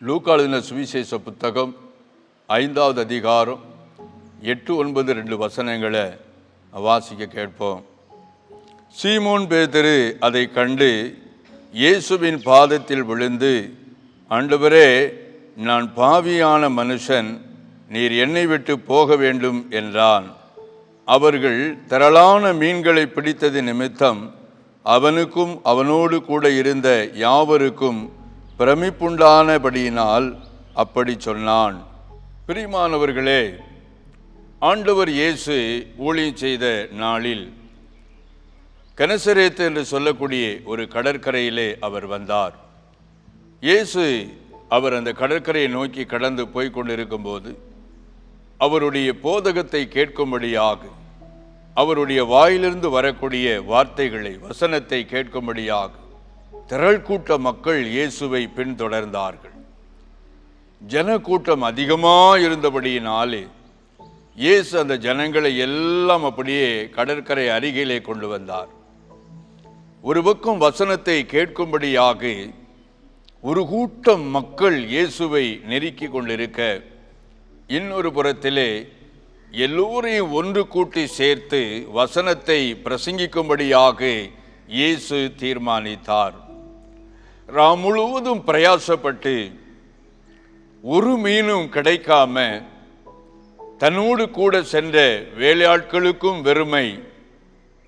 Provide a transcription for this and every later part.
லூக்கா எழுதின சுவிசேஷ புத்தகம் 5வது அதிகாரம் 8, 9, 2 வசனங்களை வாசிக்க கேட்போம். சீமோன் பேதுரு அதை கண்டு இயேசுவின் பாதத்தில் விழுந்து, ஆண்டவரே, நான் பாவியான மனுஷன், நீர் என்னை விட்டு போக வேண்டும் என்றான். அவர்கள் திரளான மீன்களை பிடித்தது நிமித்தம் அவனுக்கும் அவனோடு கூட இருந்த யாவருக்கும் பிரமிப்புண்டானபடியினால் அப்படி சொன்னான். பிரியமானவர்களே, ஆண்டவர் இயேசு ஊழியம் செய்த நாளில் கெனசரேத்து என்று சொல்லக்கூடிய ஒரு கடற்கரையிலே அவர் வந்தார். இயேசு அவர் அந்த கடற்கரையை நோக்கி கடந்து போய் கொண்டிருக்கும்போது அவருடைய போதகத்தை கேட்கும்படியாக, அவருடைய வாயிலிருந்து வரக்கூடிய வார்த்தைகளை, வசனத்தை கேட்கும்படியாக திரள் கூட்ட மக்கள் இயேசுவை பின்தொடர்ந்தார்கள். ஜனக்கூட்டம் அதிகமாக இருந்தபடியினாலே இயேசு அந்த ஜனங்களை எல்லாம் அப்படியே கடற்கரை அருகிலே கொண்டு வந்தார். ஒரு பக்கம் வசனத்தை கேட்கும்படியாக ஒரு கூட்டம் மக்கள் இயேசுவை நெருக்கி கொண்டிருக்க, இன்னொரு புறத்திலே எல்லோரையும் ஒன்று கூட்டி சேர்த்து வசனத்தை பிரசங்கிக்கும்படியாக இயேசு தீர்மானித்தார். ராம் முழுவதும் பிரயாசப்பட்டு ஒரு மீனும் கிடைக்காம தன்னோடு கூட சென்ற வேலையாட்களுக்கும் வெறுமை,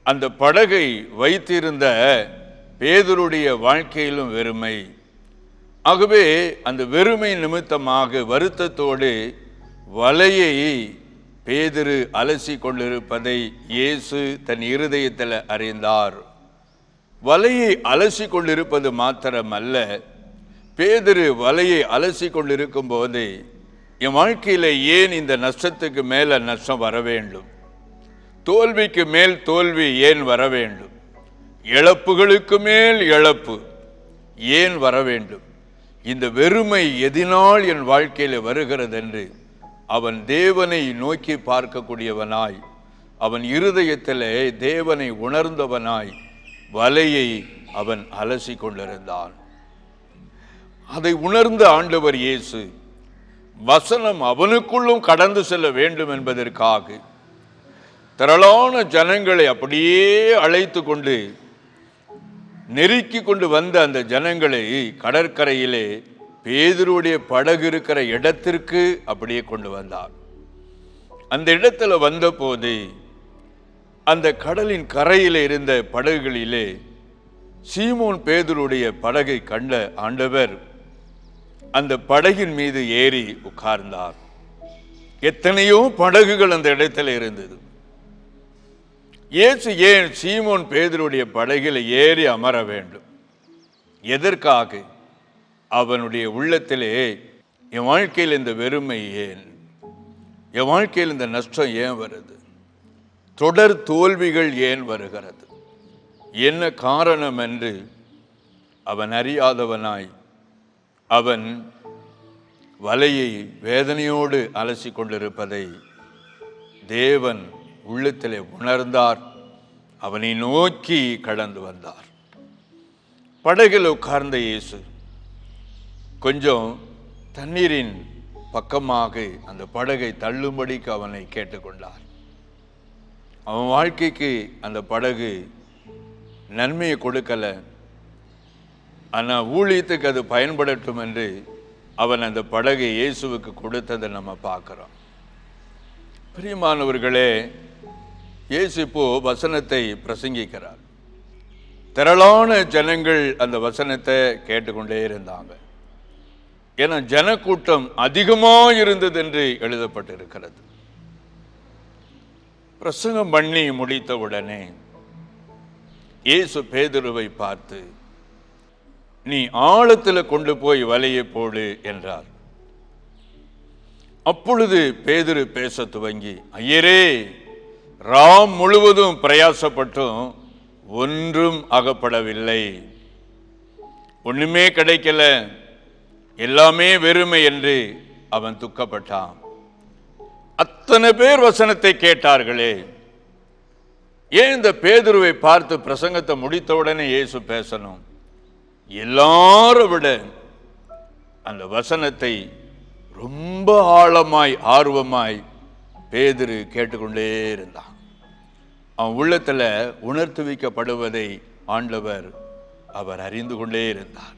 அந்த படகை வைத்திருந்த பேதுருடைய வாழ்க்கையிலும் வெறுமை. ஆகவே அந்த வெறுமை நிமித்தமாக வருத்தத்தோடு வலையை பேதுரு அலசி கொண்டிருப்பதை இயேசு தன் இருதயத்தில் அறிந்தார். வலையை அலசி கொண்டிருப்பது மாத்திரமல்ல, பேதுரு வலையை அலசி கொண்டிருக்கும் போது, என் வாழ்க்கையில் ஏன் இந்த நஷ்டத்துக்கு மேலே நஷ்டம் வர வேண்டும், தோல்விக்கு மேல் தோல்வி ஏன் வர வேண்டும், இழப்புகளுக்கு மேல் இழப்பு ஏன் வர வேண்டும், இந்த வெறுமை எதினால் என் வாழ்க்கையில் வருகிறது என்று அவன் தேவனை நோக்கி பார்க்கக்கூடியவனாய், அவன் இருதயத்திலே தேவனை உணர்ந்தவனாய் வலையை அவன் அலசி கொண்டிருந்தான். அதை உணர்ந்த ஆண்டவர் இயேசு வசனம் அவனுக்குள்ளும் கடந்து செல்ல வேண்டும் என்பதற்காக திரளான ஜனங்களை அப்படியே அழைத்து கொண்டு நெருக்கி கொண்டு வந்த அந்த ஜனங்களை கடற்கரையிலே பேதுருடைய படகு இருக்கிற இடத்திற்கு அப்படியே கொண்டு வந்தார். அந்த இடத்துல வந்தபோது அந்த கடலின் கரையில் இருந்த படகுகளிலே சீமோன் பேதுருடைய படகை கண்ட ஆண்டவர் அந்த படகின் மீது ஏறி உட்கார்ந்தார். எத்தனையோ படகுகள் அந்த இடத்துல இருந்தது. இயேசு ஏன் சீமோன் பேதுருடைய படகில் ஏறி அமர வேண்டும்? எதற்காக? அவனுடைய உள்ளத்திலே என் வாழ்க்கையில் இந்த வெறுமை ஏன், என் வாழ்க்கையில் இந்த நஷ்டம் ஏன் வருது, தொடர் தோல்விகள் ஏன் வருகிறது, என்ன காரணம் என்று அவன் அறியாதவனாய் அவன் வலையை வேதனையோடு அலசி கொண்டிருப்பதை தேவன் உள்ளத்திலே உணர்ந்தார். அவனை நோக்கி கடந்து வந்தார். படகில் உட்கார்ந்த இயேசு கொஞ்சம் தண்ணீரின் பக்கமாக அந்த படகை தள்ளும்படிக்கு அவனை கேட்டுக்கொண்டார். அவன் வாழ்க்கைக்கு அந்த படகு நன்மையை கொடுக்கல, ஆனால் ஊழியத்துக்கு அது பயன்படட்டும் என்று அவன் அந்த படகை இயேசுவுக்கு கொடுத்ததை நம்ம பார்க்கிறோம். பிரியமானவர்களே, இயேசு இப்போ வசனத்தை பிரசங்கிக்கிறார். திரளான ஜனங்கள் அந்த வசனத்தை கேட்டுக்கொண்டே இருந்தாங்க. ஏன்னா ஜனக்கூட்டம் அதிகமாக இருந்தது என்று எழுதப்பட்டிருக்கிறது. பிரசங்கம் பண்ணி முடித்த உடனே இயேசு பேதுருவை பார்த்து, நீ ஆழத்தில் கொண்டு போய் வலையை போடு என்றார். அப்பொழுது பேதுரு பேச துவங்கி, ஐயரே, ராம் முழுவதும் பிரயாசப்பட்டும் ஒன்றும் அகப்படவில்லை, ஒண்ணுமே கிடைக்கல, எல்லாமே வெறுமை என்று அவன் துக்கப்பட்டான். அத்தனை பேர் வசனத்தை கேட்டார்களே, ஏன் இந்த பேதுருவை பார்த்து பிரசங்கத்தை முடித்தவுடனே இயேசு பேசணும்? எல்லாரை விட அந்த வசனத்தை ரொம்ப ஆழமாய் ஆர்வமாய் பேதுரு கேட்டுக்கொண்டே இருந்தான். அவன் உள்ளத்துல உணர்த்துவிக்கப்படுவதை ஆண்டவர் அவர் அறிந்து கொண்டே இருந்தார்.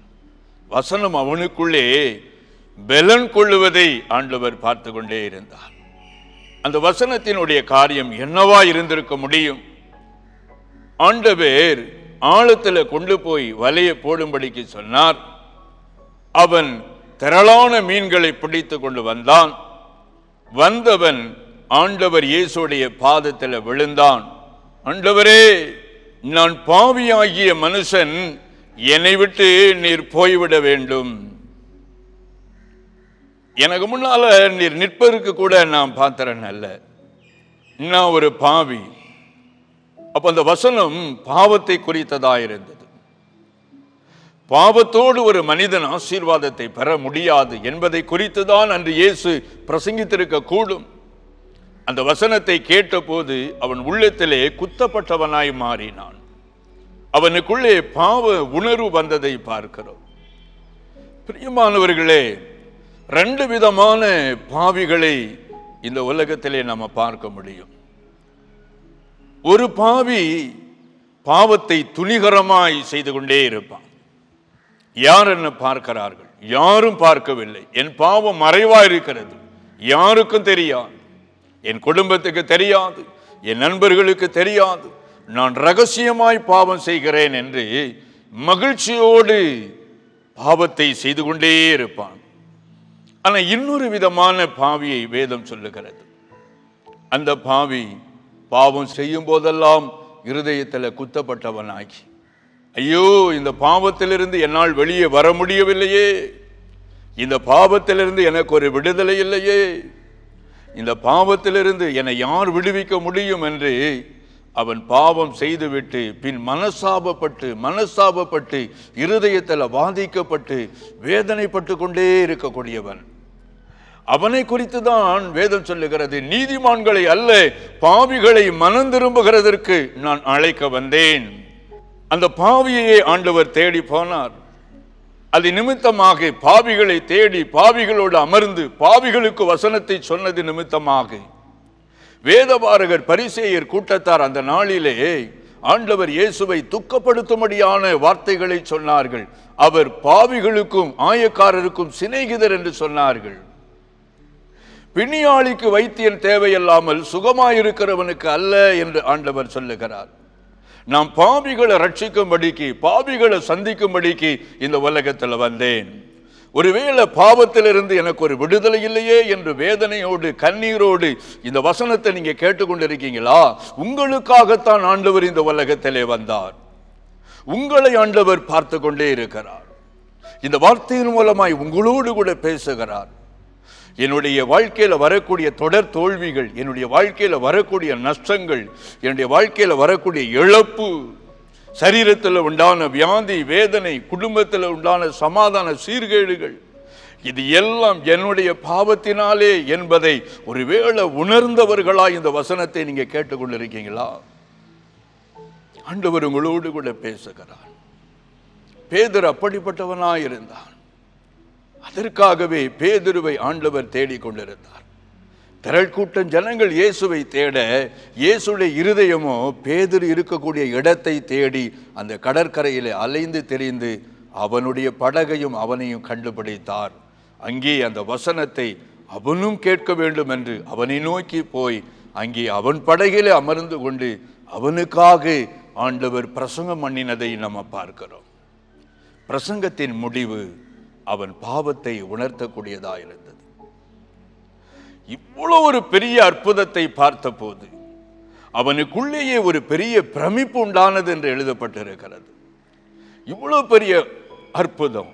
வசனம் அவனுக்குள்ளே பலன் கொள்ளுவதை ஆண்டவர் பார்த்து கொண்டே இருந்தார். அந்த வசனத்தினுடைய காரியம் என்னவா இருந்திருக்க முடியும்? ஆண்டவர் ஆழத்துல கொண்டு போய் வலையை போடும்படிக்கு சொன்னார். அவன் திரளான மீன்களை பிடித்து கொண்டு வந்தான். வந்தவன் ஆண்டவர் இயேசுடைய பாதத்தில் விழுந்தான். ஆண்டவரே, நான் பாவியாகிய மனுஷன், என்னை விட்டு நீர் போய்விட வேண்டும். எனக்கு முன்னால நீர் நிற்பதற்கு கூட நான் பாத்திரன் அல்ல, நான் ஒரு பாவி. அப்ப அந்த வசனம் பாவத்தை குறித்ததாயிருந்தது. பாவத்தோடு ஒரு மனிதன் ஆசீர்வாதத்தை பெற முடியாது என்பதை குறித்துதான் அன்று இயேசு பிரசங்கித்திருக்க கூடும். அந்த வசனத்தை கேட்டபோது அவன் உள்ளத்திலே குத்தப்பட்டவனாய் மாறினான். அவனுக்குள்ளே பாவ உணர்வு வந்ததை பார்க்கிறோம். பிரியமானவர்களே, 2 விதமான பாவிகளை இந்த உலகத்திலே நம்ம பார்க்க முடியும். ஒரு பாவி பாவத்தை துணிகரமாய் செய்து கொண்டே இருப்பான். யார் என்ன பார்க்கிறார்கள்? யாரும் பார்க்கவில்லை. என் பாவம் மறைவா இருக்கிறது, யாருக்கும் தெரியாது, என் குடும்பத்துக்கு தெரியாது, என் நண்பர்களுக்கு தெரியாது, நான் ரகசியமாய் பாவம் செய்கிறேன் என்று மகிழ்ச்சியோடு பாவத்தை செய்து கொண்டே இருப்பான். ஆனால் இன்னொரு விதமான பாவியை வேதம் சொல்லுகிறது. அந்த பாவி பாவம் செய்யும் போதெல்லாம் இருதயத்தில் குத்தப்பட்டவனாகி, ஐயோ, இந்த பாவத்திலிருந்து என்னால் வெளியே வர முடியவில்லையே, இந்த பாவத்திலிருந்து எனக்கு ஒரு விடுதலை இல்லையே, இந்த பாவத்திலிருந்து என்னை யார் விடுவிக்க முடியும் என்று அவன் பாவம் செய்துவிட்டு பின் மனசாபப்பட்டு இருதயத்தில் பாதிக்கப்பட்டு வேதனைப்பட்டு கொண்டே இருக்கக்கூடியவன். அவனை குறித்து தான் வேதம் சொல்லுகிறது, நீதிமான்களை அல்ல பாவிகளை மனம் திரும்புகிறதற்கு நான் அழைக்க வந்தேன். அந்த பாவியை ஆண்டவர் தேடி போனார். அது நிமித்தமாக பாவிகளை தேடி பாவிகளோடு அமர்ந்து பாவிகளுக்கு வசனத்தை சொன்னது நிமித்தமாக வேதபாரகர் பரிசேயர் கூட்டத்தார் அந்த நாளிலே ஆண்டவர் இயேசுவை துக்கப்படுத்தும்படியான வார்த்தைகளை சொன்னார்கள். அவர் பாவிகளுக்கும் ஆயக்காரருக்கும் சிநேகிதர் என்று சொன்னார்கள். பிணியாளிக்கு வைத்தியன் தேவையில்லாமல் சுகமாயிருக்கிறவனுக்கு அல்ல என்று ஆண்டவர் சொல்லுகிறார். நாம் பாவிகளை ரட்சிக்கும்படிக்கு, பாவிகளை சந்திக்கும்படிக்கு இந்த உலகத்தில் வந்தேன். ஒருவேளை பாவத்திலிருந்து எனக்கு ஒரு விடுதலை இல்லையே என்று வேதனையோடு கண்ணீரோடு இந்த வசனத்தை நீங்க கேட்டுக்கொண்டிருக்கீங்களா? உங்களுக்காகத்தான் ஆண்டவர் இந்த உலகத்திலே வந்தார். உங்களை ஆண்டவர் பார்த்து கொண்டே இருக்கிறார். இந்த வார்த்தையின் மூலமாய் உங்களோடு கூட பேசுகிறார். என்னுடைய வாழ்க்கையில் வரக்கூடிய தொடர் தோல்விகள், என்னுடைய வாழ்க்கையில் வரக்கூடிய நஷ்டங்கள், என்னுடைய வாழ்க்கையில் வரக்கூடிய இழப்பு, சரீரத்தில் உண்டான வியாதி வேதனை, குடும்பத்தில் உண்டான சமாதான சீர்கேடுகள், இது எல்லாம் என்னுடைய பாவத்தினாலே என்பதை ஒருவேளை உணர்ந்தவர்களா இந்த வசனத்தை நீங்க கேட்டுக்கொண்டிருக்கீங்களா? ஆண்டவர் உங்களோடு கூட பேசுகிறார். பேதுரு அப்படிப்பட்டவனாயிருந்தான். அதற்காகவே பேதுருவை ஆண்டவர் தேடிக்கொண்டிருந்தார். திரள் கூட்டம் ஜனங்கள் இயேசுவை தேட, இயேசுடைய இருதயமோ பேதுரு இருக்கக்கூடிய இடத்தை தேடி அந்த கடற்கரையிலே அலைந்து திரிந்து அவனுடைய படகையும் அவனையும் கண்டுபிடித்தார். அங்கே அந்த வசனத்தை அவனும் கேட்க வேண்டும் என்று அவனை நோக்கி போய் அங்கே அவன் படகிலே அமர்ந்து கொண்டு அவனுக்காக ஆண்டவர் பிரசங்கம் பண்ணினதை நம்ம பார்க்கிறோம். பிரசங்கத்தின் முடிவு அவன் பாவத்தை உணர்த்தக்கூடியதா இருந்தது. இவ்வளவு ஒரு பெரிய அற்புதத்தை பார்த்த போது அவனுக்குள்ளேயே ஒரு பெரிய பிரமிப்பு உண்டானது என்று எழுதப்பட்டிருக்கிறது. இவ்வளவு பெரிய அற்புதம்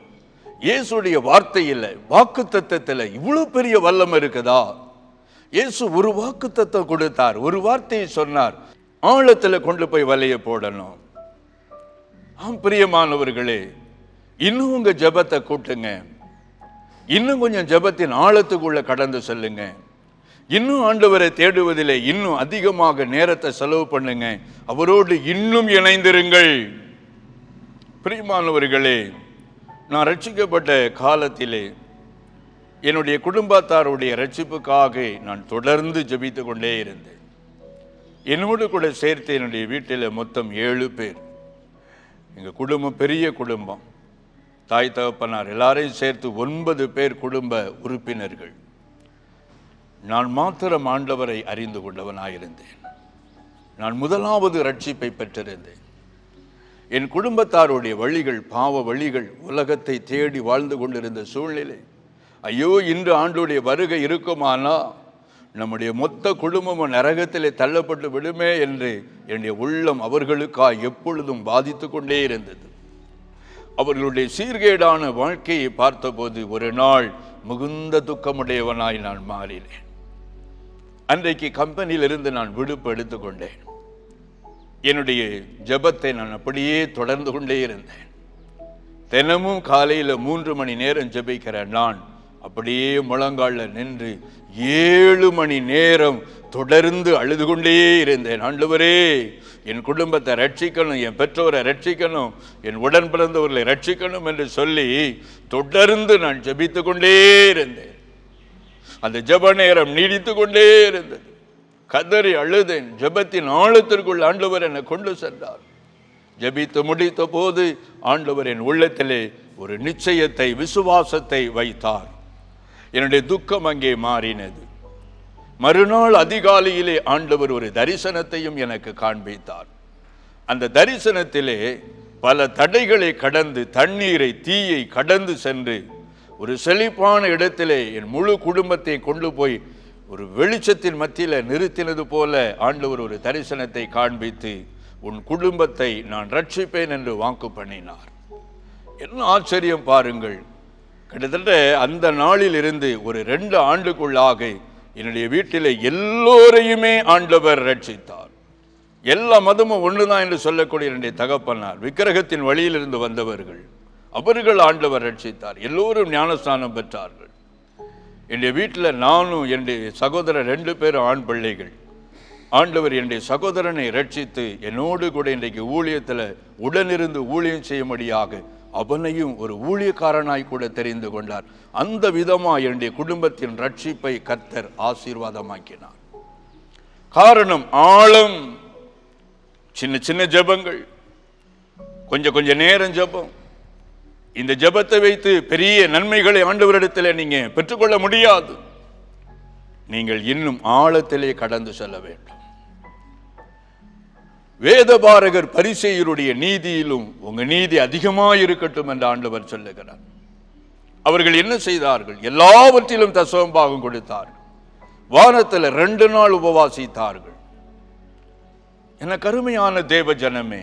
இயேசுடைய வார்த்தையில், வாக்கு தத்தத்தில் இவ்வளவு பெரிய வல்லம் இருக்குதா? இயேசு ஒரு வாக்கு தத்தம் கொடுத்தார், ஒரு வார்த்தையை சொன்னார், ஆழத்தில் கொண்டு போய் வலைய போடணும். ஆம் பிரியமானவர்களே, இன்னும் உங்க ஜெபத்தை கூட்டுங்க, இன்னும் கொஞ்சம் ஜெபத்தின் ஆழத்துக்குள்ள கடந்து செல்லுங்க, இன்னும் ஆண்டவரை தேடுவதிலே இன்னும் அதிகமாக நேரத்தை செலவு பண்ணுங்க, அவரோடு இன்னும் இணைந்திருங்கள். பிரியமானவர்களே, நான் ரட்சிக்கப்பட்ட காலத்திலே என்னுடைய குடும்பத்தாருடைய ரட்சிப்புக்காக நான் தொடர்ந்து ஜெபித்து கொண்டே இருந்தேன். என்னோடு கூட சேர்த்து என்னுடைய வீட்டில் மொத்தம் 7 பேர். எங்கள் குடும்பம் பெரிய குடும்பம். தாய் தகப்பனார் எல்லாரையும் சேர்த்து 9 பேர் குடும்ப உறுப்பினர்கள். நான் மாத்திரம் ஆண்டவரை அறிந்து கொண்டவனாயிருந்தேன். நான் முதலாவது ரட்சிப்பை பெற்றிருந்தேன். என் குடும்பத்தாருடைய வழிகள் பாவ வழிகள், உலகத்தை தேடி வாழ்ந்து கொண்டிருந்த சூழ்நிலை. ஐயோ, இன்று ஆண்டுடைய வருகை இருக்குமானா நம்முடைய மொத்த குடும்பமும் நரகத்திலே தள்ளப்பட்டு விடுமே என்று என்னுடைய உள்ளம் அவர்களுக்காக எப்பொழுதும் பாதித்து கொண்டே இருந்தது. அவர்களுடைய சீர்கேடான வாழ்க்கையை பார்த்தபோது ஒரு நாள் மிகுந்த துக்கமுடையவனாய் நான் மாறினேன். அன்றைக்கு கம்பெனியிலிருந்து நான் விடுப்பு எடுத்துக்கொண்டேன். என்னுடைய ஜெபத்தை நான் அப்படியே தொடர்ந்து கொண்டே இருந்தேன். தினமும் காலையில் 3 மணி நேரம் ஜெபிக்கிற நான் அப்படியே முழங்கால நின்று 7 மணி நேரம் தொடர்ந்து அழுது கொண்டே இருந்தேன். ஆண்டவரே, என் குடும்பத்தை ரட்சிக்கணும், என் பெற்றோரை ரட்சிக்கணும், என் உடன் பிறந்தவர்களை ரட்சிக்கணும் என்று சொல்லி தொடர்ந்து நான் ஜெபித்து கொண்டே இருந்தேன். அந்த ஜெப நேரம் நீடித்து கொண்டே இருந்தது. கதறி அழுதேன். ஜெபத்தின் ஆழத்திற்குள் ஆண்டவர் என்னை கொண்டு சென்றார். ஜெபித்து முடித்த போது ஆண்டவர் என் உள்ளத்திலே ஒரு நிச்சயத்தை, விசுவாசத்தை வைத்தார். என்னுடைய துக்கம் அங்கே மாறினது. மறுநாள் அதிகாலையிலே ஆண்டவர் ஒரு தரிசனத்தையும் எனக்கு காண்பித்தார். அந்த தரிசனத்திலே பல தடைகளை கடந்து, தண்ணீரை தீயை கடந்து சென்று ஒரு செழிப்பான இடத்திலே என் முழு குடும்பத்தை கொண்டு போய் ஒரு வெளிச்சத்தின் மத்தியில் நிறுத்தினது போல ஆண்டவர் ஒரு தரிசனத்தை காண்பித்து, உன் குடும்பத்தை நான் ரட்சிப்பேன் என்று வாக்கு பண்ணினார். என்ன ஆச்சரியம் பாருங்கள். கிட்டத்தட்ட அந்த நாளில் இருந்து ஒரு 2 ஆண்டுக்குள்ளாக என்னுடைய வீட்டில் எல்லோரையுமே ஆண்டவர் ரட்சித்தார். எல்லா மதமும் ஒன்றுதான் என்று சொல்லக்கூடிய என்னுடைய தகப்பனார், விக்கிரகத்தின் வழியிலிருந்து வந்தவர்கள், அவர்கள் ஆண்டவர் ரட்சித்தார். எல்லோரும் ஞானஸ்நானம் பெற்றார்கள். என்னுடைய வீட்டில் நானும் என்னுடைய சகோதரர் 2 பேரும் ஆண் பிள்ளைகள். ஆண்டவர் என்னுடைய சகோதரனை ரட்சித்து என்னோடு கூட இன்றைக்கு ஊழியத்தில் உடனிருந்து ஊழியம் செய்யும்படியாக அவனையும் ஒரு ஊழியக்காரனாய் கூட தெரிந்து கொண்டார். அந்த விதமாக என்னுடைய குடும்பத்தின் ரட்சிப்பை கர்த்தர் ஆசீர்வாதமாக்கினார். காரணம் ஆழம். சின்ன சின்ன ஜெபங்கள், கொஞ்ச நேரம் ஜெபம். இந்த ஜெபத்தை வைத்து பெரிய நன்மைகளை ஆண்டவரிடத்தில் நீங்க பெற்றுக்கொள்ள முடியாது. நீங்கள் இன்னும் ஆழத்திலே கடந்து செல்ல வேண்டும். வேதபாரகர் பரிசேயருடைய நீதியிலும் உங்க நீதி அதிகமாக இருக்கட்டும் என்று ஆண்டவர் சொல்லுகிறார். அவர்கள் என்ன செய்தார்கள்? எல்லாவற்றிலும் தசமபாகம் கொடுத்தார்கள். வாரத்தில் 2 நாள் உபவாசித்தார்கள். என கருமையான தேவ ஜனமே,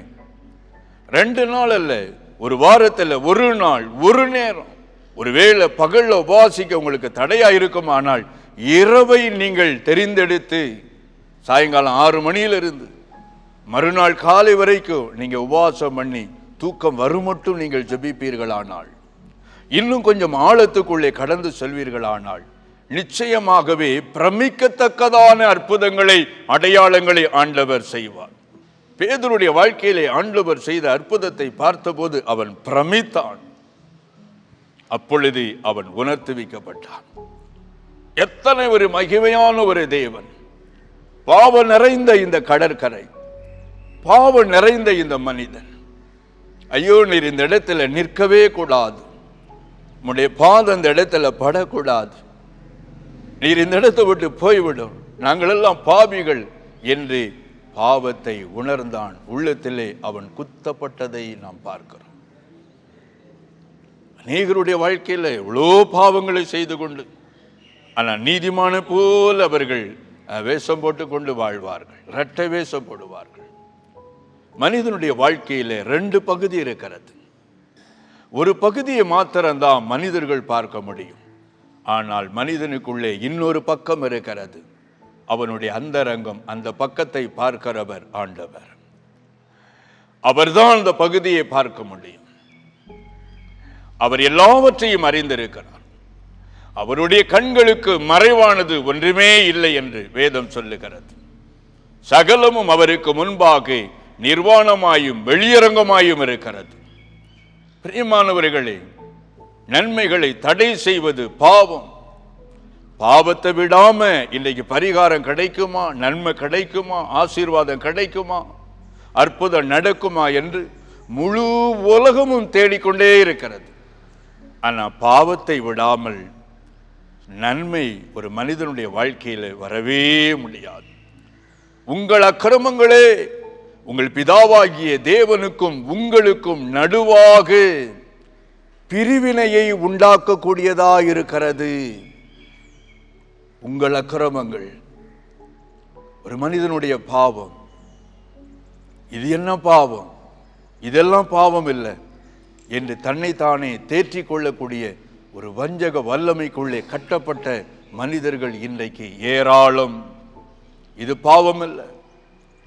2 நாள் அல்ல, ஒரு வாரத்தில் 1 நாள் 1 நேரம். ஒருவேளை பகல்ல உபவாசிக்க உங்களுக்கு தடையா இருக்கும், ஆனால் இரவை நீங்கள் தெரிந்தெடுத்து சாயங்காலம் 6 மணியிலிருந்து மறுநாள் காலை வரைக்கும் நீங்க உபவாசம் பண்ணி தூக்கம் வரும் மட்டும் நீங்கள் ஜெபிப்பீர்களானால், இன்னும் கொஞ்சம் ஆழத்துக்குள்ளே கடந்து செல்வீர்களானால் நிச்சயமாகவே பிரமிக்கத்தக்கதான அற்புதங்களை, அடையாளங்களை ஆண்டவர் செய்வார். பேதுருடைய வாழ்க்கையிலே ஆண்டவர் செய்த அற்புதத்தை பார்த்தபோது அவன் பிரமித்தான். அப்பொழுது அவன் உணர்த்துவிக்கப்பட்டான். எத்தனை ஒரு மகிமையான ஒரு தேவன்! பாவம் நிறைந்த இந்த கடற்கரை, பாவம் நிறைந்த இந்த மனிதன், ஐயோ நீர் இந்த இடத்துல நிற்கவே கூடாது, உம்முடைய பாதம் இந்த இடத்துல படக்கூடாது, நீர் இந்த இடத்தை விட்டு போய்விடும், நாங்கள் எல்லாம் பாவிகள் என்று பாவத்தை உணர்ந்தான். உள்ளத்திலே அவன் குத்தப்பட்டதை நாம் பார்க்கிறோம். அநேகருடைய வாழ்க்கையில் எவ்வளோ பாவங்களை செய்து கொண்டு, ஆனால் நீதிமான போல் அவர்கள் வேஷம் போட்டு கொண்டு வாழ்வார்கள், இரட்டை வேஷம் போடுவார்கள். மனிதனுடைய வாழ்க்கையில 2 பகுதி இருக்கிறது. ஒரு பகுதியை மாத்திரம்தான் மனிதர்கள் பார்க்க முடியும். ஆனால் மனிதனுக்குள்ளே இன்னொரு பக்கம் இருக்கிறது. அவனுடைய அந்தரங்கம், அந்த பக்கத்தை பார்க்கிறவர் ஆண்டவர். அவர்தான் அந்த பகுதியை பார்க்க முடியும். அவர் எல்லாவற்றையும் அறிந்திருக்கிறார். அவருடைய கண்களுக்கு மறைவானது ஒன்றுமே இல்லை என்று வேதம் சொல்லுகிறது. சகலமும் அவருக்கு முன்பாக நிர்வாணமாயும் வெளியரங்கமாயும் இருக்கிறது. பிரியமானவர்களே, நன்மைகளை தடை செய்வது பாவம். பாவத்தை விடாம இன்னைக்கு பரிகாரம் கிடைக்குமா, நன்மை கிடைக்குமா, ஆசீர்வாதம் கிடைக்குமா, அற்புதம் நடக்குமா என்று முழு உலகமும் தேடிக்கொண்டே இருக்கிறது. ஆனா பாவத்தை விடாமல் நன்மை ஒரு மனிதனுடைய வாழ்க்கையில வரவே முடியாது. உங்கள் அக்கிரமங்களே உங்கள் பிதாவாகிய தேவனுக்கும் உங்களுக்கும் நடுவாக பிரிவினையை உண்டாக்கக்கூடியதா இருக்கிறது. உங்கள் அக்கிரமங்கள், ஒரு மனிதனுடைய பாவம். இது என்ன பாவம், இதெல்லாம் பாவம் இல்லை என்று தன்னைத்தானே தேற்றிக் கொள்ளக்கூடிய ஒரு வஞ்சக வல்லமைக்குள்ளே கட்டப்பட்ட மனிதர்கள் இன்றைக்கு ஏராளம். இது பாவம் இல்லை,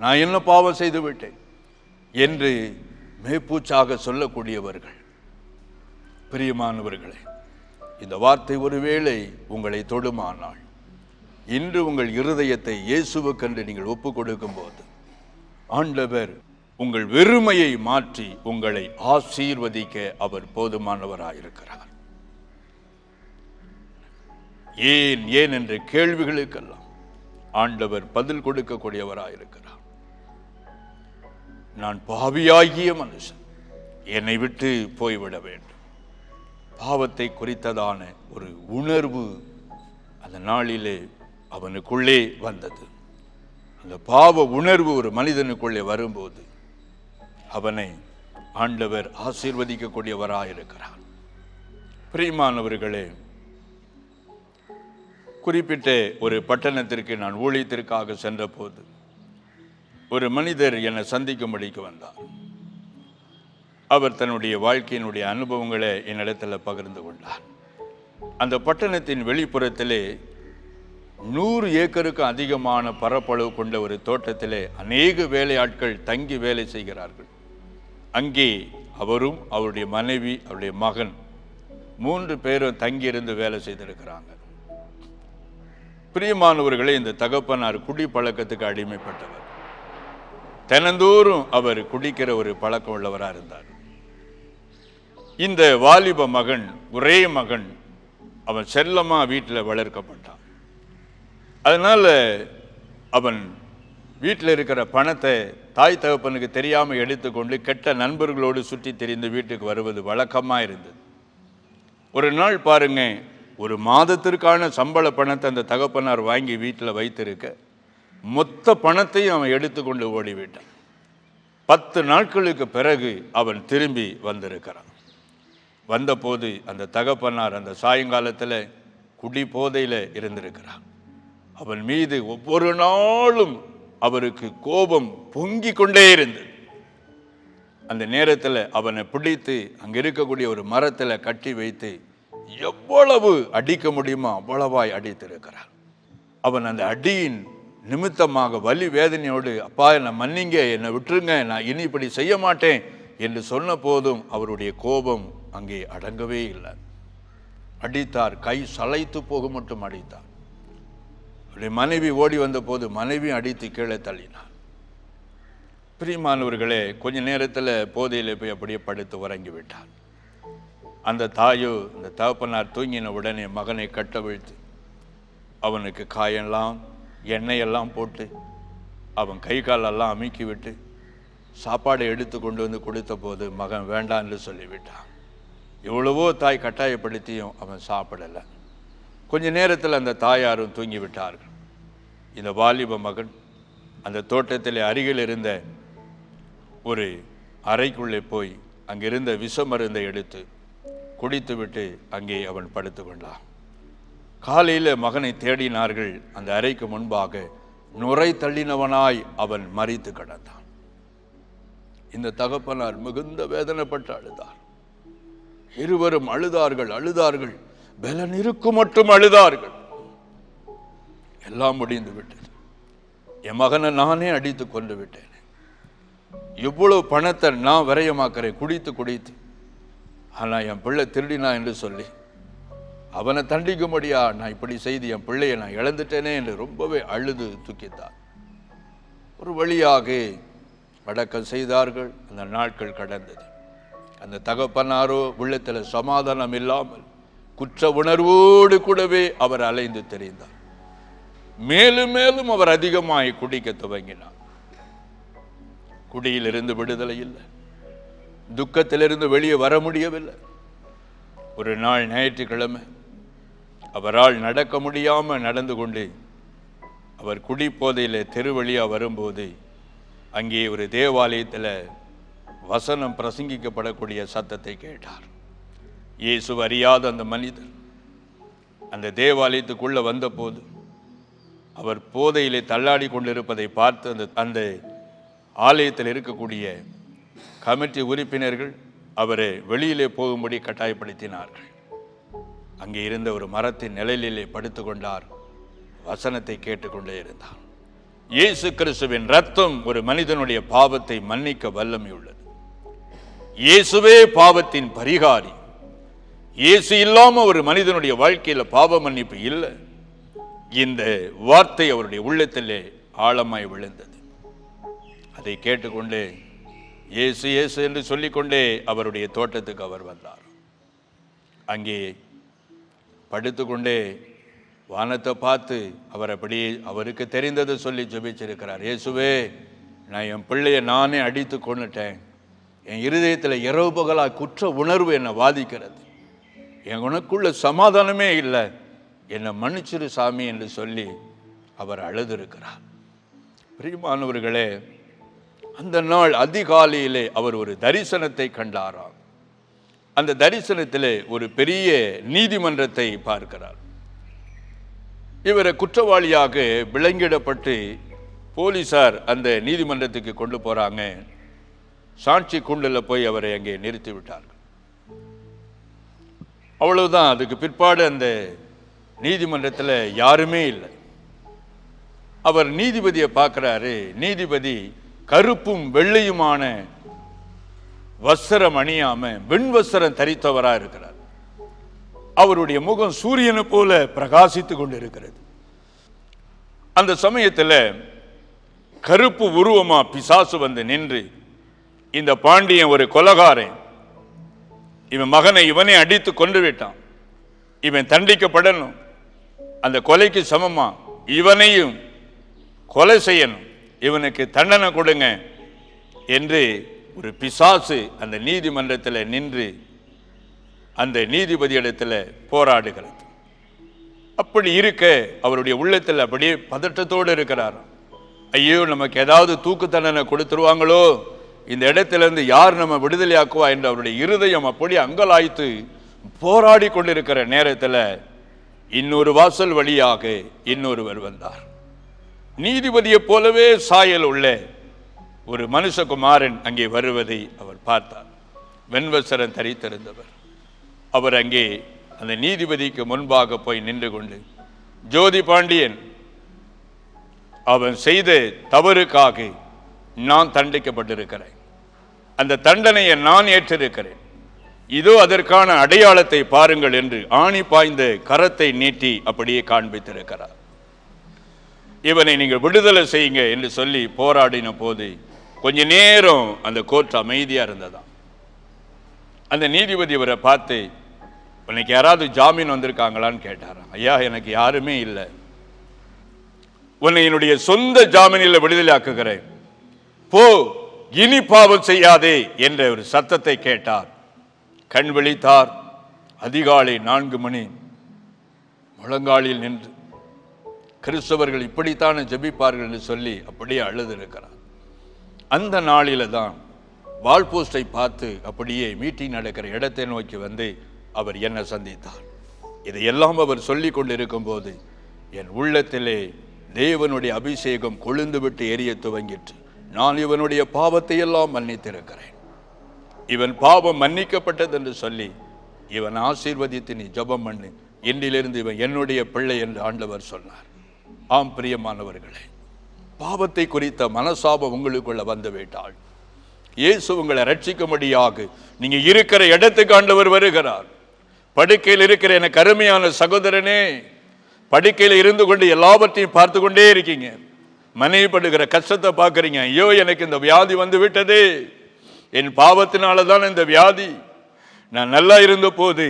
நான் என்ன பாவம் செய்து விட்டேன் என்று மேப்பூச்சாக சொல்லக்கூடியவர்கள். பிரியமானவர்களே, இந்த வார்த்தை ஒருவேளை உங்களை தொடுமானால், இன்று உங்கள் இருதயத்தை இயேசுவுக்கென்று நீங்கள் ஒப்புக் கொடுக்கும் போது ஆண்டவர் உங்கள் வெறுமையை மாற்றி உங்களை ஆசீர்வதிக்க அவர் போதுமானவராயிருக்கிறார். ஏன் ஏன் என்ற கேள்விகளுக்கெல்லாம் ஆண்டவர் பதில் கொடுக்கக்கூடியவராயிருக்கிறார். நான் பாவியாகிய மனுஷன், என்னை விட்டு போய்விட வேண்டும். பாவத்தை குறித்ததான ஒரு உணர்வு அந்த நாளிலே அவனுக்குள்ளே வந்தது. அந்த பாவ உணர்வு ஒரு மனிதனுக்குள்ளே வரும்போது அவனை ஆண்டவர் ஆசீர்வதிக்கக்கூடியவராயிருக்கிறார். பிரியமானவர்களே, குறிப்பிட்ட ஒரு பட்டணத்திற்கு நான் ஊழியத்திற்காக சென்ற போது ஒரு மனிதர் என்னை சந்திக்கும்படிக்கு வந்தார். அவர் தன்னுடைய வாழ்க்கையினுடைய அனுபவங்களை என்னிடத்தில் பகிர்ந்து கொண்டார். அந்த பட்டணத்தின் வெளிப்புறத்திலே 100 ஏக்கருக்கு அதிகமான பரப்பளவு கொண்ட ஒரு தோட்டத்திலே அநேக வேலையாட்கள் தங்கி வேலை செய்கிறார்கள். அங்கே அவரும் அவருடைய மனைவி அவருடைய மகன் 3 பேரும் தங்கியிருந்து வேலை செய்திருக்கிறாங்க. பிரியமானவர்களே, இந்த தகப்பனார் குடி பழக்கத்துக்கு அடிமைப்பட்டவர். தினந்தோறும் அவர் குடிக்கிற ஒரு பழக்கம் உள்ளவராக இருந்தார். இந்த வாலிப மகன், ஒரே மகன், அவன் செல்லமா வீட்டில் வளர்க்கப்பட்டான். அதனால அவன் வீட்டில் இருக்கிற பணத்தை தாய் தகப்பனுக்கு தெரியாமல் எடுத்துக்கொண்டு கெட்ட நண்பர்களோடு சுற்றி திரிந்து வீட்டுக்கு வருவது வழக்கமாக இருந்தது. ஒரு நாள் பாருங்க, ஒரு மாதத்திற்கான சம்பள பணத்தை அந்த தகப்பனார் வாங்கி வீட்டில் வைத்திருக்க மொத்த பணத்தையும் அவன் எடுத்துக்கொண்டு ஓடிவிட்டான். 10 நாட்களுக்கு பிறகு அவன் திரும்பி வந்திருக்கிறான். வந்தபோது அந்த தகப்பனார் அந்த சாயங்காலத்தில் குடி போதையில் இருந்திருக்கிறான். அவன் மீது ஒவ்வொரு நாளும் அவருக்கு கோபம் பொங்கி கொண்டே இருந்தது. அந்த நேரத்தில் அவனை பிடித்து அங்கே இருக்கக்கூடிய ஒரு மரத்தில் கட்டி வைத்து எவ்வளவு அடிக்க முடியுமோ அவ்வளவாய் அடித்திருக்கிறான். அவன் அந்த அடியின் நிமித்தமாக வலி வேதனையோடு, அப்பா என்னை மன்னிங்க, என்னை விட்டுருங்க, நான் இனி இப்படி செய்ய மாட்டேன் என்று சொன்ன போதும் அவருடைய கோபம் அங்கே அடங்கவே இல்லை. அடித்தார், கை சளைத்து போக மட்டும் அடித்தார். அவருடைய மனைவி ஓடி வந்த போது மனைவி அடித்து கீழே தள்ளினார். பிரியமானவர்களே, கொஞ்ச நேரத்தில் போதையில் போய் அப்படியே படுத்து உறங்கி விட்டார். அந்த தாயோ, இந்த தகப்பனார் தூங்கின உடனே மகனை கட்டவிழ்த்து அவனுக்கு காயெல்லாம் எண்ணெயெல்லாம் போட்டு அவன் கை காலெல்லாம் அமுக்கி விட்டு சாப்பாடை எடுத்து கொண்டு வந்து கொடுத்த போது மகன் வேண்டாம் என்று சொல்லிவிட்டான். எவ்வளவோ தாய் கட்டாயப்படுத்தியும் அவன் சாப்பிடலை. கொஞ்ச நேரத்தில் அந்த தாயாரும் தூங்கி விட்டார்கள். இந்த வாலிப மகன் அந்த தோட்டத்தில் அருகில் இருந்த ஒரு அறைக்குள்ளே போய் அங்கிருந்த விஷ மருந்தை எடுத்து குடித்துவிட்டு அங்கே அவன் படுத்து கொண்டான். காலையில் மகனை தேடினார்கள். அந்த அறைக்கு முன்பாக நுரை தள்ளினவனாய் அவன் மரித்து கிடந்தான். இந்த தகப்பனார் மிகுந்த வேதனைப்பட்டு அழுதார். இருவரும் அழுதார்கள். பலன் இருக்கும் மட்டும் அழுதார்கள். எல்லாம் முடிந்து விட்டது. என் மகனை நானே அடித்து கொண்டு விட்டேன். இவ்வளவு பணத்தை நான் விரயமாக்கிறேன் குடித்து. ஆனால் என் பிள்ளை திருடினா என்று சொல்லி அவனை தண்டிக்கும்படியா நான் இப்படி செய்து என் பிள்ளையை நான் இழந்துட்டேனே என்று ரொம்பவே அழுது துக்கித்தார். ஒரு வழியாக அடக்கம் செய்தார்கள். அந்த நாட்கள் கடந்தது. அந்த தகப்பனாரோ உள்ளத்தில் சமாதானம் இல்லாமல் குற்ற உணர்வோடு கூடவே அவர் அலைந்து தெரிந்தார். மேலும் மேலும் அவர் அதிகமாய் குடிக்க துவங்கினார். குடியிலிருந்து விடுதலை இல்லை, துக்கத்திலிருந்து வெளியே வர முடியவில்லை. ஒரு நாள் ஞாயிற்றுக்கிழமை அவரால் நடக்க முடியாமல் நடந்து கொண்டு அவர் குடிப்போதையில் தெருவழியா வரும்போது அங்கே ஒரு தேவாலயத்தில் வசனம் பிரசங்கிக்கப்படக்கூடிய சத்தத்தை கேட்டார். இயேசு அறியாத அந்த மனிதர் அந்த தேவாலயத்துக்குள்ள வந்தபோது அவர் போதையிலே தள்ளாடி கொண்டிருப்பதை பார்த்து அந்த ஆலயத்தில் இருக்கக்கூடிய கமிட்டி உறுப்பினர்கள் அவரை வெளியிலே போகும்படி கட்டாயப்படுத்தினார்கள். அங்கே இருந்த ஒரு மரத்தின் நிழலிலே படுத்து கொண்டார். வசனத்தை கேட்டுக்கொண்டே இருந்தார். இயேசு கிறிஸ்துவின் ரத்தம் ஒரு மனிதனுடைய பாவத்தை மன்னிக்க வல்லமை உள்ளது. இயேசுவே பாவத்தின் பரிகாரி. இயேசு இல்லாம ஒரு மனிதனுடைய வாழ்க்கையில பாவ மன்னிப்பு இல்லை. இந்த வார்த்தை அவருடைய உள்ளத்திலே ஆழமாய் விழுந்தது. அதை கேட்டுக்கொண்டே இயேசு இயேசு என்று சொல்லிக்கொண்டே அவருடைய தோட்டத்துக்கு அவர் வந்தார். அங்கே படுத்துக்கொண்டே வானத்தை பார்த்து அவர் அப்படி அவருக்கு தெரிந்ததை சொல்லி ஜெபிச்சிருக்கிறார். இயேசுவே, நான் என் பிள்ளையை நானே அடித்து கொண்டுட்டேன். என் இருதயத்தில் இரவு பகலாக குற்ற உணர்வு என்னை வாதிக்கிறது. என் உனக்குள்ள சமாதானமே இல்லை, என்னை மன்னிச்சிரு சாமி என்று சொல்லி அவர் அழுதிருக்கிறார். பிரியமானவர்களே, அந்த நாள் அதிகாலையிலே அவர் ஒரு தரிசனத்தை கண்டாராம். அந்த தரிசனத்திலே ஒரு பெரிய நீதிமன்றத்தை பார்க்கிறார். இவரை குற்றவாளியாக விலங்கிடப்பட்டு போலீசார் அந்த நீதிமன்றத்துக்கு கொண்டு போறாங்க. சாட்சி கூண்டில் போய் அவரை அங்கே நிறுத்தி விட்டார்கள். அவ்வளவுதான். அதுக்கு பிற்பாடு அந்த நீதிமன்றத்தில் யாருமே இல்லை. அவர் நீதிபதியை பார்க்கிறாரு. நீதிபதி கருப்பும் வெள்ளையுமான வஸ்திரம் அணியாம வெண்வஸ்திரம் தரித்தவரா இருக்கிறார். அவருடைய முகம் சூரியனை போல பிரகாசித்து கொண்டிருக்கிறது. அந்த சமயத்தில் கருப்பு உருவமா பிசாசு வந்து நின்று, இந்த பாண்டியன் ஒரு கொலைகாரன், இவன் மகனை இவனே அடித்து கொண்டு விட்டான், இவன் தண்டிக்கப்படணும், அந்த கொலைக்கு சமமா இவனையும் கொலை செய்யணும், இவனுக்கு தண்டனை கொடுங்க என்று ஒரு பிசாசு அந்த நீதிமன்றத்தில் நின்று அந்த நீதிபதியிடத்தில் போராடுகிறது. அப்படி இருக்க அவருடைய உள்ளத்தில் அப்படியே பதட்டத்தோடு இருக்கிறார். ஐயோ, நமக்கு ஏதாவது தூக்கு தண்டனை கொடுத்துருவாங்களோ, இந்த இடத்திலிருந்து யார் நம்ம விடுதலையாக்குவா என்று அவருடைய இருதயம் அப்படி அங்கலாய்த்து போராடி கொண்டிருக்கிற நேரத்தில் இன்னொரு வாசல் வழியாக இன்னொருவர் வந்தார். நீதிபதியை போலவே சாயல் உள்ள ஒரு மனுஷகுமாரன் அங்கே வருவதை அவர் பார்த்தார். வெண்வஸ்திரம் தரித்திருந்தவர். அவர் அங்கே அந்த நீதிபதிக்கு முன்பாக போய் நின்று கொண்டு, ஜோதி பாண்டியன், அவன் செய்த தவறுக்காக நான் தண்டிக்கப்பட்டிருக்கிறேன், அந்த தண்டனையை நான் ஏற்றிருக்கிறேன், இதோ அதற்கான அடையாளத்தை பாருங்கள் என்று ஆணி பாய்ந்த கரத்தை நீட்டி அப்படியே காண்பித்திருக்கிறார். இவனை நீங்கள் விடுதலை செய்யுங்க என்று சொல்லி போராடின போது கொஞ்ச நேரம் அந்த கோர்ட் அமைதியா இருந்ததாம். அந்த நீதிபதி இவரை பார்த்து, உனக்கு யாராவது ஜாமீன் வந்திருக்காங்களான்னு கேட்டாராம். ஐயா, எனக்கு யாருமே இல்லை, உன்னை என்னுடைய சொந்த ஜாமீனில் விடுதலை ஆக்குகிறேன், போ, இனி பாவம் செய்யாதே என்ற ஒரு சத்தத்தை கேட்டார். கண் விழித்தார். அதிகாலை 4 மணி முழங்காலில் நின்று, கிறிஸ்தவர்கள் இப்படித்தானே ஜெபிப்பார்கள் என்று சொல்லி அப்படியே அழுது இருக்கிறார். அந்த நாளில தான் வால் போஸ்டை பார்த்து அப்படியே மீட்டிங் நடக்கிற இடத்தை நோக்கி வந்து அவர் என்ன சந்தித்தார். இதையெல்லாம் அவர் சொல்லி கொண்டிருக்கும் போது என் உள்ளத்திலே தேவனுடைய அபிஷேகம் கொழுந்து விட்டு எரிய துவங்கிற்று. நான் இவனுடைய பாவத்தை எல்லாம் மன்னித்திருக்கிறேன், இவன் பாவம் மன்னிக்கப்பட்டது என்று சொல்லி இவன் ஆசீர்வதித்து நீ ஜெபம் பண்ணு, இன்றிலிருந்து இவன் என்னுடைய பிள்ளை என்று ஆண்டவர் சொன்னார். ஆம் பிரியமானவர்களே, பாவத்தை குறித்த மனசாபம் உங்களுக்குள்ள வந்து விட்டால் இயேசு உங்களை ரட்சிக்கும்படியாக நீங்க இருக்கிற இடத்துக்கு ஆண்டவர் வருகிறார். படுக்கையில் இருக்கிற எனக்கு அருமையான சகோதரனே, படுக்கையில் இருந்து கொண்டு எல்லாவற்றையும் பார்த்து கொண்டே இருக்கீங்க, மனைவி படுகிற கஷ்டத்தை பார்க்குறீங்க. ஐயோ, எனக்கு இந்த வியாதி வந்து விட்டது, என் பாவத்தினால தான் இந்த வியாதி. நான் நல்லா இருந்த போது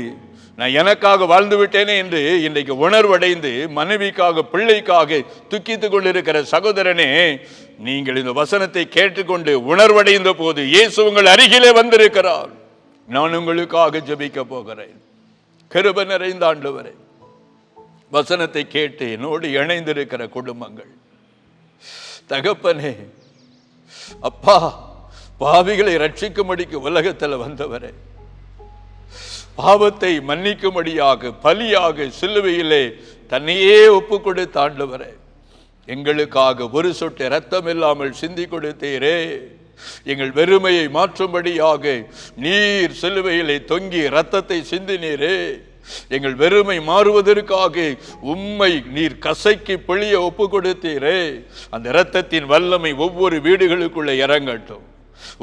நான் எனக்காக வாழ்ந்து விட்டேனே என்று இன்றைக்கு உணர்வடைந்து மனைவிக்காக பிள்ளைக்காக துக்கித்துக் கொண்டிருக்கிற சகோதரனே, நீங்கள் இந்த வசனத்தை கேட்டுக்கொண்டு உணர்வடைந்த போது இயேசு உங்கள் அருகிலே வந்திருக்கிறார். நான் உங்களுக்காக ஜெபிக்க போகிறேன். கிருபை நிறைந்த ஆண்டவரே, வசனத்தை கேட்டு என்னோடு இணைந்திருக்கிற குடும்பங்கள், தகப்பனே, அப்பா, பாவிகளை ரட்சிக்கும்படிக்கு உலகத்தில் வந்தவரே, பாவத்தை மன்னிக்கும்படியாக பலியாக சிலுவையிலே தன்னையே ஒப்பு கொடுத்த ஆண்டவரே, எங்களுக்காக ஒரு சொட்டு இரத்தம் இல்லாமல் சிந்தி கொடுத்தீரே. எங்கள் வெறுமையை மாற்றும்படியாக நீர் சிலுவையிலே தொங்கி இரத்தத்தை சிந்தினீரே. எங்கள் வெறுமை மாறுவதற்காக உம்மை நீர் கசைக்கு பிழிய ஒப்பு கொடுத்தீரே. அந்த இரத்தத்தின் வல்லமை ஒவ்வொரு வீடுகளுக்குள்ள இறங்கட்டும்,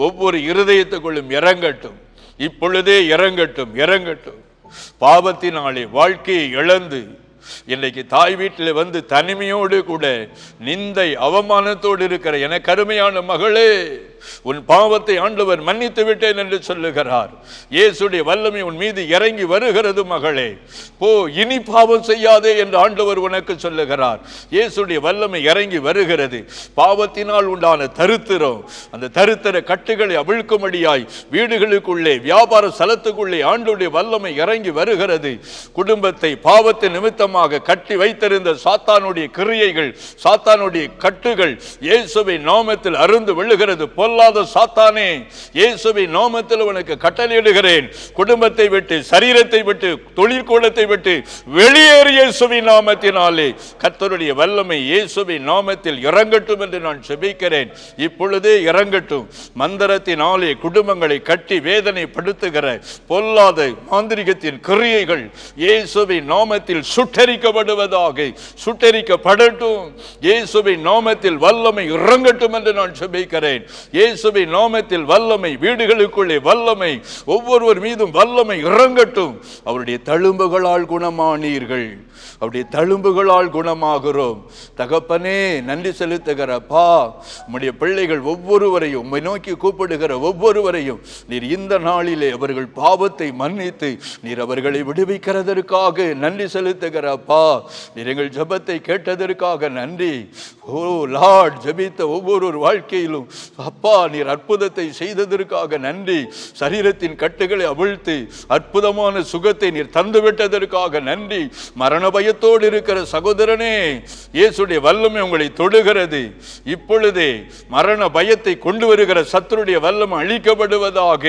ஒவ்வொரு இருதயத்துக்குள்ளும் இறங்கட்டும். இப்பொழுதே இறங்கட்டும், இறங்கட்டும். பாவத்தினாலே வாழ்க்கையை இழந்து இன்றைக்கு தாய் வீட்டில் வந்து தனிமையோடு கூட நிந்தை அவமானத்தோடு இருக்கிற எனக்கு அருமையான மகளே, உன் பாவத்தை ஆண்டவர் மன்னித்து விட்டேன் என்று சொல்லுகிறார். இயேசுடைய வல்லமை உன் மீது இறங்கி வருகிறது மகளே. போ, இனி பாவம் செய்யாதே என்று ஆண்டவர் உனக்கு சொல்லுகிறார். இயேசுடைய வல்லமை இறங்கி வருகிறது. பாவத்தினால் உண்டான தரித்திரம், அந்த தரித்திர கட்டுகளை அவிழ்க்கும்படியாய் வீடுகளுக்குள்ளே, வியாபார ஸ்தலத்துக்குள்ளே ஆண்டவருடைய வல்லமை இறங்கி வருகிறது. குடும்பத்தை பாவத்தின் நிமித்தமாக கட்டி வைத்திருந்த சாத்தானுடைய கிரியைகள், சாத்தானுடைய கட்டுகள் இயேசுவின் நாமத்தில் அருந்து விழுகிறது. பொல்லாத சாத்தானே, இயேசுவின் நாமத்தில் உனக்கு கட்டளையிடுகிறேன். குடும்பத்தை விட்டு, சரீரத்தை விட்டு, தொழிற்கூடத்தை விட்டு வெளியேறு இயேசுவின் நாமத்தினாலே. கர்த்தருடைய வல்லமை இயேசுவின் நாமத்தில் இறங்கட்டும் என்று நான் ஜெபிக்கிறேன். இப்பொழுதே இறங்கட்டும். மந்திரத்தினாலே குடும்பங்களை கட்டி வேதனைப்படுத்துகிற பொல்லாத மாந்திரிகத்தின் கிரியைகள் இயேசுவின் நாமத்தில் சுட்டரிக்கப்படுவதாக, சுட்டரிக்கப்படட்டும். இயேசுவின் நாமத்தில் வல்லமை இறங்கட்டும் என்று நான் ஜெபிக்கிறேன். இயேசுவின் நாமத்தில் வல்லமை, வீடுகளுக்குள்ளே வல்லமை, ஒவ்வொருவர் மீதும் வல்லமை இறங்கட்டும். அவருடைய தழும்புகளால் குணமானீர்கள், அவருடைய தழும்புகளால் குணமாகிறோம். தகப்பனே, நன்றி செலுத்துகிறப்பா. உம்முடைய பிள்ளைகள் ஒவ்வொருவரையும், உம்மை நோக்கி கூப்பிடுகிற ஒவ்வொருவரையும் நீர் இந்த நாளிலே அவர்கள் பாவத்தை மன்னித்து நீர் அவர்களை விடுவிக்கிறதற்காக நன்றி செலுத்துகிறப்பா. நீர் எங்கள் ஜெபத்தை கேட்டதற்காக நன்றி. ஓ லார்ட், ஜெபித்த ஒவ்வொரு வாழ்க்கையிலும் அப்பா நீர் அற்புதத்தை செய்ததற்காக நன்றி. சரீரத்தின் கட்டுகளை அவிழ்த்து அற்புதமான சுகத்தை நீர் தந்துவிட்டதற்காக நன்றி. மரண பயத்தோடு இருக்கிற சகோதரனே, இயேசுடைய வல்லமை உங்களை தொடுகிறது. இப்பொழுதே மரண பயத்தை கொண்டு வருகிற சத்துருடைய வல்லமை அழிக்கப்படுவதாக.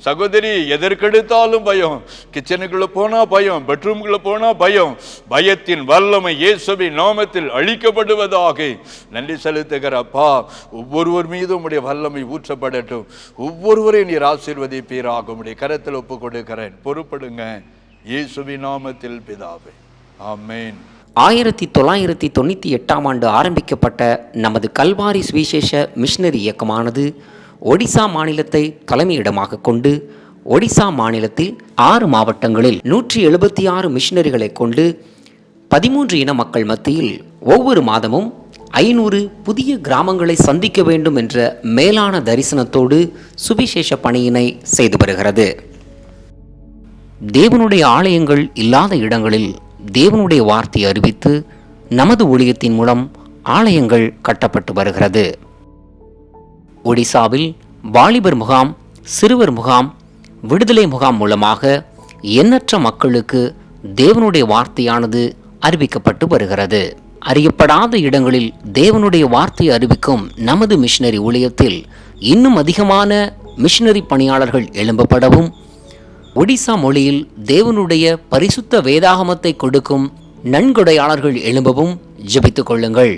சகோதரி, எதற்கெடுத்தாலும் பயம், கிச்சனுக்குள்ள போனா பயம், பெட்ரூம்குள்ள போனா பயம், பயத்தின் வல்லமை இயேசுவின் நாமத்தில் அழிக்கப்படுவதாக. நன்றி செலுத்துகிற அப்பா, ஒவ்வொருவர் மீது உம்முடைய வல்லமை ஊற்றப்படட்டும். ஒவ்வொருவரையும் நீர் ஆசீர்வதிப்பீராக. உம்முடைய கரத்தில் ஒப்புக் கொடுக்கிறேன், பொறுப்படுங்க. இயேசுவின் நாமத்தில் பிதாவே, ஆமென். 1998 ஆரம்பிக்கப்பட்ட நமது கல்வாரி சுவிசேஷ மிஷனரி இயக்கமானது ஒடிசா மாநிலத்தை தலைமையிடமாக கொண்டு ஒடிசா மாநிலத்தில் 6 மாவட்டங்களில் 176 மிஷனரிகளை கொண்டு 13 இன மக்கள் மத்தியில் ஒவ்வொரு மாதமும் 500 புதிய கிராமங்களை சந்திக்க வேண்டும் என்ற மேலான தரிசனத்தோடு சுவிசேஷ பணியினை செய்து வருகிறது. தேவனுடைய ஆலயங்கள் இல்லாத இடங்களில் தேவனுடைய வார்த்தை அறிவித்து நமது ஊழியத்தின் மூலம் ஆலயங்கள் கட்டப்பட்டு வருகிறது. ஒடிசாவில் வாலிபர் முகாம், சிறுவர் முகாம், விடுதலை முகாம் மூலமாக எண்ணற்ற மக்களுக்கு தேவனுடைய வார்த்தையானது அறிவிக்கப்பட்டு வருகிறது. அறியப்படாத இடங்களில் தேவனுடைய வார்த்தையை அறிவிக்கும் நமது மிஷனரி ஊழியத்தில் இன்னும் அதிகமான மிஷனரி பணியாளர்கள் எழும்பப்படவும், ஒடிசா மொழியில் தேவனுடைய பரிசுத்த வேதாகமத்தை கொடுக்கும் நன்கொடையாளர்கள் எழும்பவும் ஜெபித்துக் கொள்ளுங்கள்.